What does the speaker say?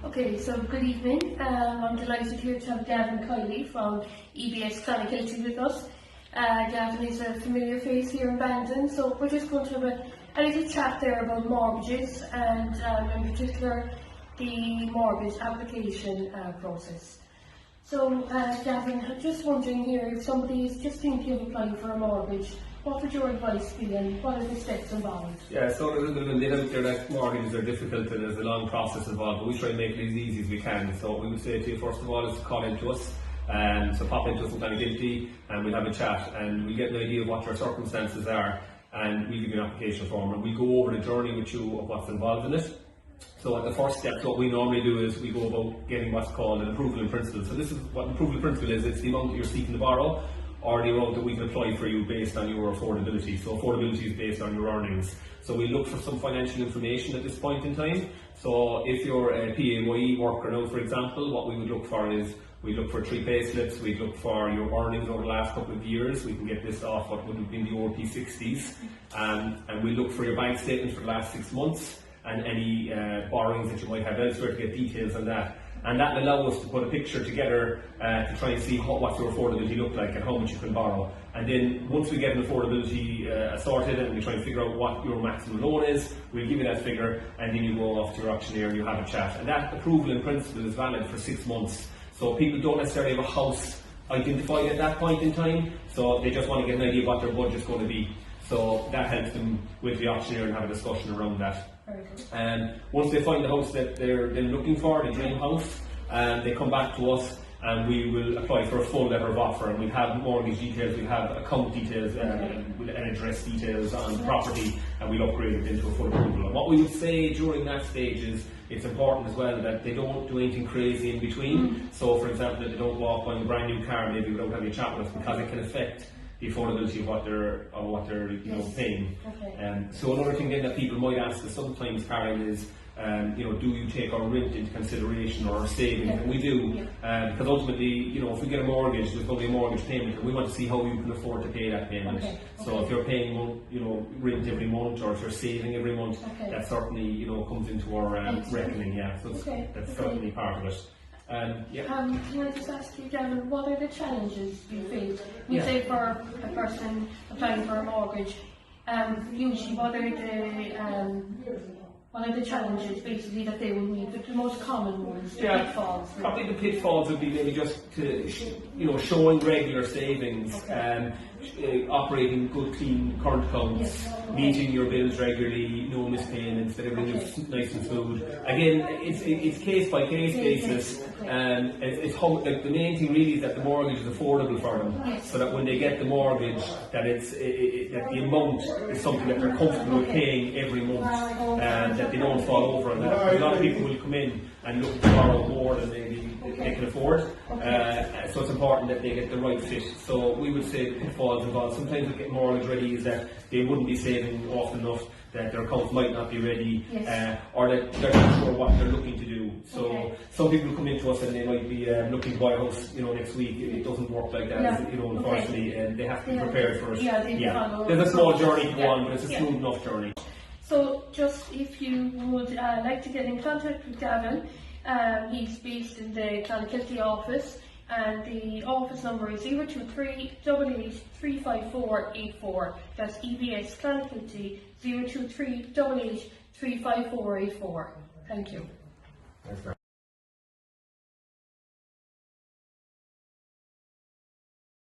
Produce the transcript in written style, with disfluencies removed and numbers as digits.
Okay, so good evening. I'm delighted here to have Gavin Kiley from EBS Clonakilty with us. Gavin is a familiar face here in Bandon, so we're just going to have a little chat there about mortgages and in particular the mortgage application process. So Gavin, I'm just wondering here, if somebody is just thinking of applying for a mortgage, what would your advice be and what are the steps involved? Yeah, so there's a little out there that mortgages are difficult and there's a long process involved, but we try and make it as easy as we can. So we would say to you, first of all, is to call into us. So pop into us in Clonakilty and we'll have a chat and we'll get an idea of what your circumstances are and we'll give you an application form and we'll go over the journey with you of what's involved in it. So at the first step, what we normally do is we go about getting what's called an approval in principle. So this is what an approval in principle is. It's the amount that you're seeking to borrow or the amount that we can apply for you based on your affordability. So affordability is based on your earnings. So we look for some financial information at this point in time. So if you're a PAYE worker now, for example, what we would look for is we look for 3 pay slips, we look for your earnings over the last couple of years. We can get this off what would have been the ORP60s. And we look for your bank statement for the last 6 months and any borrowings that you might have elsewhere to get details on that. And that will allow us to put a picture together to try and see what your affordability look like and how much you can borrow. And then once we get an affordability sorted and we try and figure out what your maximum loan is, we'll give you that figure and then you go off to your auctioneer and you have a chat. And that approval in principle is valid for 6 months. So people don't necessarily have a house identified at that point in time, so they just want to get an idea of what their budget's going to be. So that helps them with the auctioneer and have a discussion around that. And once they find the house that they're looking for, the dream house, they come back to us and we will apply for a full letter of offer and we'll have mortgage details, we'll have account details and address details on the property and we'll upgrade it into a full approval. And what we would say during that stage is it's important as well that they don't do anything crazy in between. So for example, that they don't go off buying a brand new car maybe without having a chat with us because it can affect the affordability of what they're paying. So another thing then that people might ask us sometimes, Karen, is do you take our rent into consideration or our savings? And we do, because ultimately, if we get a mortgage, there's going to be a mortgage payment, and we want to see how you can afford to pay that payment. So if you're paying, rent every month, or if you're saving every month, that certainly, comes into our reckoning. Yeah, so that's certainly part of it. Can I just ask you, Gavin, what are the challenges you face? You say for a person applying for a mortgage, usually what are the challenges basically that they will meet? The most common ones, the pitfalls. Probably the pitfalls would be maybe just to, showing regular savings, operating good, clean current accounts, meeting your bills regularly, no mispayments, that everything is nice and smooth. Again, it's case by case basis. It's how, the main thing really is that the mortgage is affordable for them, so that when they get the mortgage, that that the amount is something that they're comfortable with paying every month, and that they don't fall over on that. A lot of people will come in and look to borrow more than they can afford, so it's important that they get the right fit. So we would say the pitfalls involved sometimes with getting mortgage ready is that they wouldn't be saving often enough, that their account might not be ready, or that they're not sure what they're looking to do. So some people come into us and they might be looking to buy a house, next week. It doesn't work like that, unfortunately, and they have to be prepared for it. There's a small journey to go on, but it's a smooth enough journey. So just if you would like to get in contact with Gavin, he's based in the Clonakilty office and the office number is 023 88 354 84. That's EBS Clonakilty 023 88 354 84. Thank you.